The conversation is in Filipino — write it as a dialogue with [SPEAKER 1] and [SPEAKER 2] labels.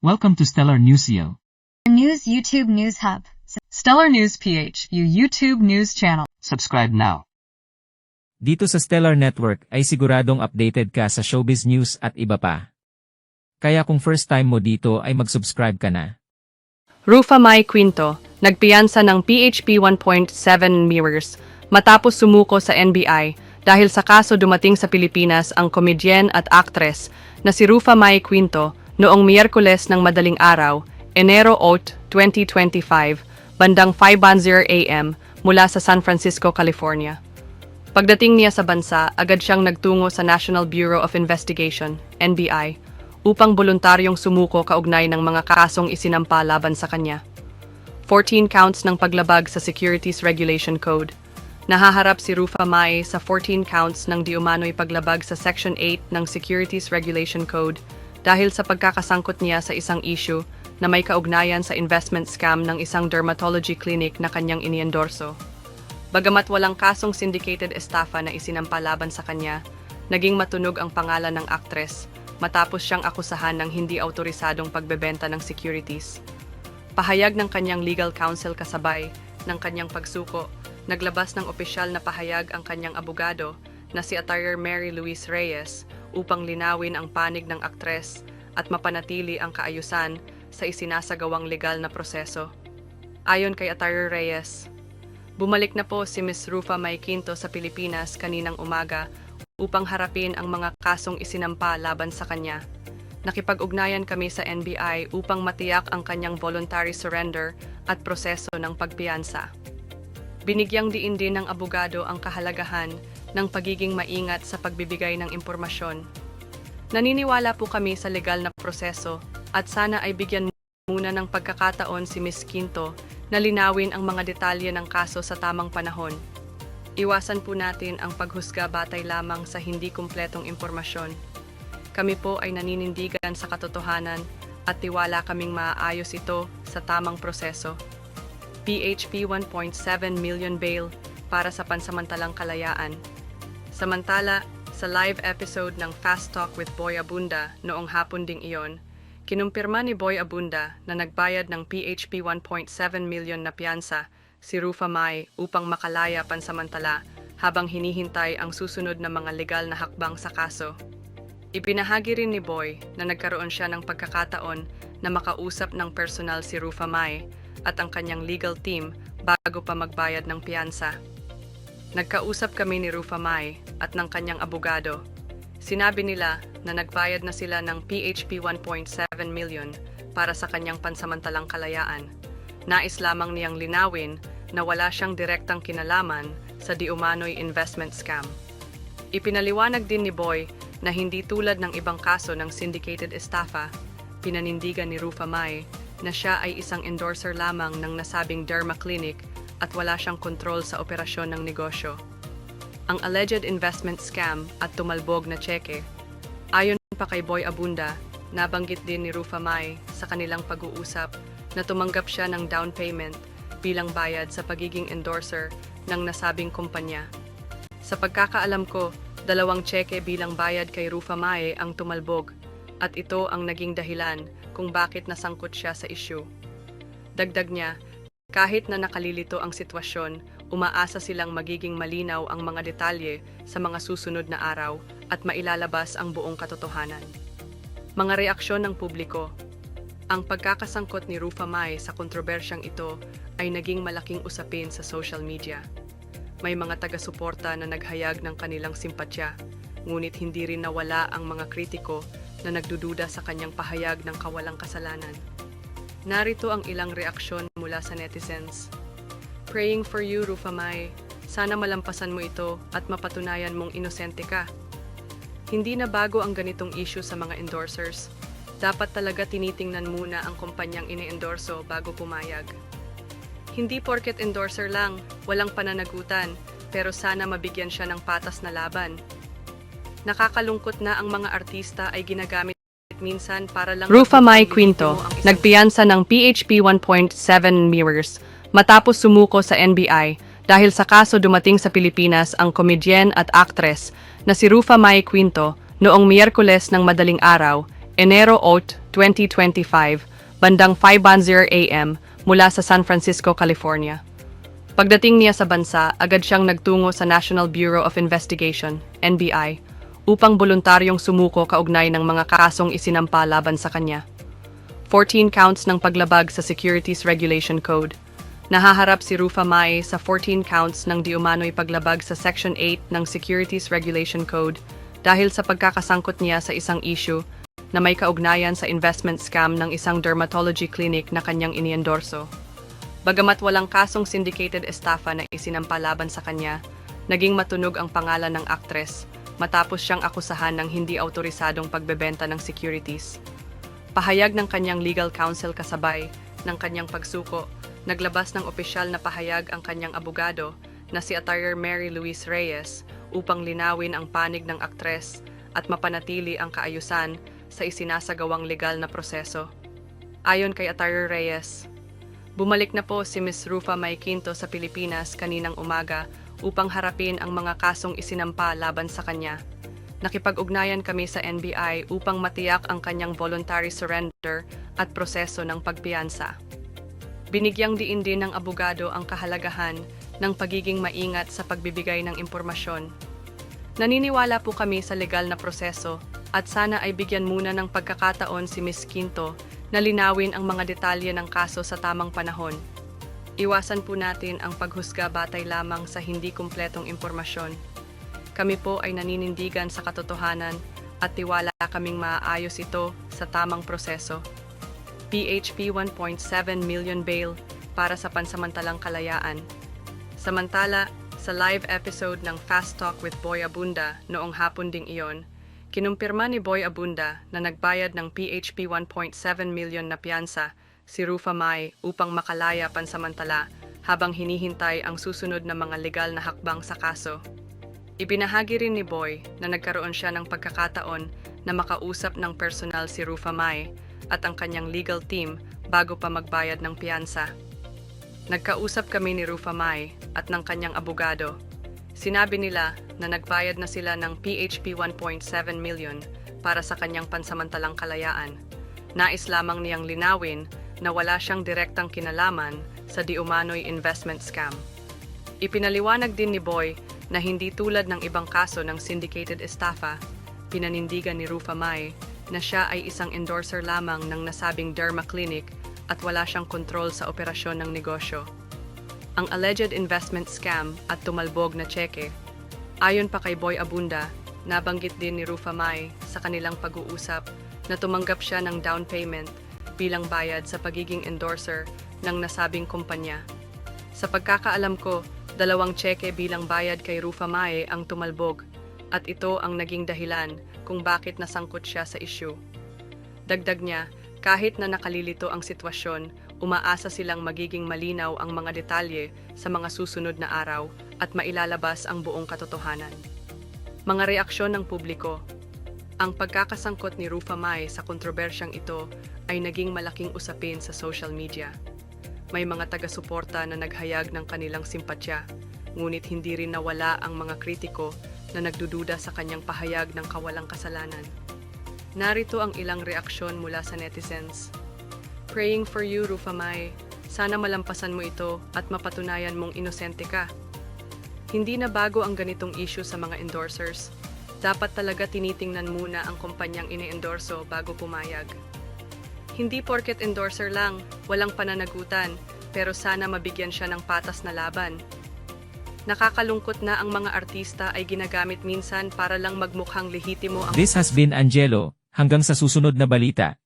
[SPEAKER 1] Welcome to Stellar Newsio.
[SPEAKER 2] News YouTube News Hub.
[SPEAKER 3] Stellar News PH, YouTube news channel.
[SPEAKER 1] Subscribe now.
[SPEAKER 4] Dito sa Stellar Network ay siguradong updated ka sa showbiz news at iba pa. Kaya kung first time mo dito ay mag-subscribe ka na.
[SPEAKER 5] Rufa Mai Quinto, nagpiyansa ng PHP 1.7 mirrors matapos sumuko sa NBI dahil sa kaso dumating sa Pilipinas ang komedyen at aktres na si Rufa Mai Quinto noong Miyerkules ng madaling araw, Enero 8, 2025, bandang 5:10 AM mula sa San Francisco, California. Pagdating niya sa bansa, agad siyang nagtungo sa National Bureau of Investigation, NBI, upang voluntaryong sumuko kaugnay ng mga kasong isinampa laban sa kanya. 14 counts ng paglabag sa Securities Regulation Code. Nahaharap si Rufa Mai sa 14 counts ng di umano'y paglabag sa Section 8 ng Securities Regulation Code dahil sa pagkakasangkot niya sa isang issue na may kaugnayan sa investment scam ng isang dermatology clinic na kanyang iniendorso. Bagamat walang kasong syndicated estafa na isinampa laban sa kanya, naging matunog ang pangalan ng aktres matapos siyang akusahan ng hindi autorisadong pagbebenta ng securities. Pahayag ng kanyang legal counsel kasabay ng kanyang pagsuko, naglabas ng opisyal na pahayag ang kanyang abogado na si Attorney Mary Louise Reyes upang linawin ang panig ng aktres at mapanatili ang kaayusan sa isinasagawang legal na proseso. Ayon kay Attorney Reyes, bumalik na po si Ms. Rufa Mai Quinto sa Pilipinas kaninang umaga upang harapin ang mga kasong isinampa laban sa kanya. Nakipag-ugnayan kami sa NBI upang matiyak ang kanyang voluntary surrender at proseso ng pagpiyansa. Binigyang diin din ng abogado ang kahalagahan ng pagiging maingat sa pagbibigay ng impormasyon. Naniniwala po kami sa legal na proseso at sana ay bigyan muna ng pagkakataon si Ms. Quinto na linawin ang mga detalye ng kaso sa tamang panahon. Iwasan po natin ang paghusga batay lamang sa hindi kumpletong impormasyon. Kami po ay naninindigan sa katotohanan at tiwala kaming maaayos ito sa tamang proseso. PHP 1.7 million bail para sa pansamantalang kalayaan. Samantala, sa live episode ng Fast Talk with Boy Abunda noong hapon ding iyon, kinumpirma ni Boy Abunda na nagbayad ng PHP 1.7 million na piyansa si Rufa Mai upang makalaya pansamantala habang hinihintay ang susunod na mga legal na hakbang sa kaso. Ibinahagi rin ni Boy na nagkaroon siya ng pagkakataon na makausap ng personal si Rufa Mai at ang kanyang legal team bago pa magbayad ng piyansa. Nagkausap kami ni Rufa Mai at ng kanyang abogado. Sinabi nila na nagbayad na sila ng PHP 1.7 million para sa kanyang pansamantalang kalayaan. Nais lamang niyang linawin na wala siyang direktang kinalaman sa di umano'y investment scam. Ipinaliwanag din ni Boy na hindi tulad ng ibang kaso ng syndicated estafa, pinanindigan ni Rufa Mai na siya ay isang endorser lamang ng nasabing derma clinic at wala siyang kontrol sa operasyon ng negosyo. Ang alleged investment scam at tumalbog na tseke, ayon pa kay Boy Abunda, nabanggit din ni Rufa Mai sa kanilang pag-uusap na tumanggap siya ng down payment bilang bayad sa pagiging endorser ng nasabing kumpanya. Sa pagkakaalam ko, 2 tseke bilang bayad kay Rufa Mai ang tumalbog at ito ang naging dahilan kung bakit nasangkot siya sa issue. Dagdag niya, kahit na nakalilito ang sitwasyon, umaasa silang magiging malinaw ang mga detalye sa mga susunod na araw at mailalabas ang buong katotohanan. Mga reaksyon ng publiko. Ang pagkakasangkot ni Rufa Mai sa kontrobersyang ito ay naging malaking usapin sa social media. May mga taga-suporta na naghayag ng kanilang simpatya, ngunit hindi rin nawala ang mga kritiko na nagdududa sa kanyang pahayag ng kawalang kasalanan. Narito ang ilang reaksyon mula sa netizens. Praying for you, Rufa Mai. Sana malampasan mo ito at mapatunayan mong inosente ka. Hindi na bago ang ganitong issue sa mga endorsers. Dapat talaga tinitingnan muna ang kumpanyang ini-endorso bago pumayag. Hindi porket endorser lang, walang pananagutan, pero sana mabigyan siya ng patas na laban. Nakakalungkot na ang mga artista ay ginagamit minsan para lang Rufa Mai Quinto, nagpiyansa ng PHP 1.7 mirrors matapos sumuko sa NBI dahil sa kaso dumating sa Pilipinas ang komedyen at aktres na si Rufa Mai Quinto noong Miyerkules ng madaling araw, Enero 8, 2025, bandang 5:10 a.m. mula sa San Francisco, California. Pagdating niya sa bansa, agad siyang nagtungo sa National Bureau of Investigation, NBI, upang voluntaryong sumuko kaugnay ng mga kasong isinampa laban sa kanya. 14 counts ng paglabag sa Securities Regulation Code. Nahaharap si Rufa Mae sa 14 counts ng di umano'y paglabag sa Section 8 ng Securities Regulation Code dahil sa pagkakasangkot niya sa isang issue na may kaugnayan sa investment scam ng isang dermatology clinic na kanyang iniendorso. Bagamat walang kasong syndicated estafa na isinampa laban sa kanya, naging matunog ang pangalan ng aktres matapos siyang akusahan ng hindi autorisadong pagbebenta ng securities. Pahayag ng kanyang legal counsel kasabay ng kanyang pagsuko, naglabas ng opisyal na pahayag ang kanyang abogado na si Attorney Mary Louise Reyes upang linawin ang panig ng aktres at mapanatili ang kaayusan sa isinasagawang legal na proseso. Ayon kay Attorney Reyes, bumalik na po si Ms. Rufa Mae Quinto sa Pilipinas kaninang umaga upang harapin ang mga kasong isinampa laban sa kanya. Nakipag-ugnayan kami sa NBI upang matiyak ang kanyang voluntary surrender at proseso ng pagpiyansa. Binigyang diin din ng abogado ang kahalagahan ng pagiging maingat sa pagbibigay ng impormasyon. Naniniwala po kami sa legal na proseso at sana ay bigyan muna ng pagkakataon si Ms. Quinto na linawin ang mga detalye ng kaso sa tamang panahon. Iwasan po natin ang paghusga batay lamang sa hindi kumpletong impormasyon. Kami po ay naninindigan sa katotohanan at tiwala kaming maaayos ito sa tamang proseso. PHP 1.7 million bail para sa pansamantalang kalayaan. Samantala, sa live episode ng Fast Talk with Boy Abunda noong hapon ding iyon, kinumpirma ni Boy Abunda na nagbayad ng PHP 1.7 million na piyansa si Rufa Mae upang makalaya pansamantala habang hinihintay ang susunod na mga legal na hakbang sa kaso. Ibinahagi rin ni Boy na nagkaroon siya ng pagkakataon na makausap ng personal si Rufa Mae at ang kanyang legal team bago pa magbayad ng piyansa. Nagkausap kami ni Rufa Mae at ng kanyang abogado. Sinabi nila na nagbayad na sila ng PHP 1.7 million para sa kanyang pansamantalang kalayaan. Nais lamang niyang linawin na wala siyang direktang kinalaman sa di umano'y investment scam. Ipinaliwanag din ni Boy na hindi tulad ng ibang kaso ng syndicated estafa, pinanindigan ni Rufa Mae na siya ay isang endorser lamang ng nasabing derma clinic at wala siyang kontrol sa operasyon ng negosyo. Ang alleged investment scam at tumalbog na tseke, ayon pa kay Boy Abunda, nabanggit din ni Rufa Mae sa kanilang pag-uusap na tumanggap siya ng down payment bilang bayad sa pagiging endorser ng nasabing kumpanya. Sa pagkakaalam ko, 2 tseke bilang bayad kay Rufa Mae ang tumalbog at ito ang naging dahilan kung bakit nasangkot siya sa issue. Dagdag niya, kahit na nakalilito ang sitwasyon, umaasa silang magiging malinaw ang mga detalye sa mga susunod na araw at mailalabas ang buong katotohanan. Mga reaksyon ng publiko. Ang pagkakasangkot ni Rufa Mae sa kontrobersyang ito ay naging malaking usapin sa social media. May mga taga-suporta na naghayag ng kanilang simpatya, ngunit hindi rin nawala ang mga kritiko na nagdududa sa kanyang pahayag ng kawalang kasalanan. Narito ang ilang reaksyon mula sa netizens. Praying for you, Rufa Mae. Sana malampasan mo ito at mapatunayan mong inosente ka. Hindi na bago ang ganitong issue sa mga endorsers. Dapat talaga tinitingnan muna ang kumpanyang ine-endorso bago pumayag. Hindi porket endorser lang, walang pananagutan, pero sana mabigyan siya ng patas na laban. Nakakalungkot na ang mga artista ay ginagamit minsan para lang magmukhang lehitimo ang...
[SPEAKER 4] This has been Angelo, hanggang sa susunod na balita.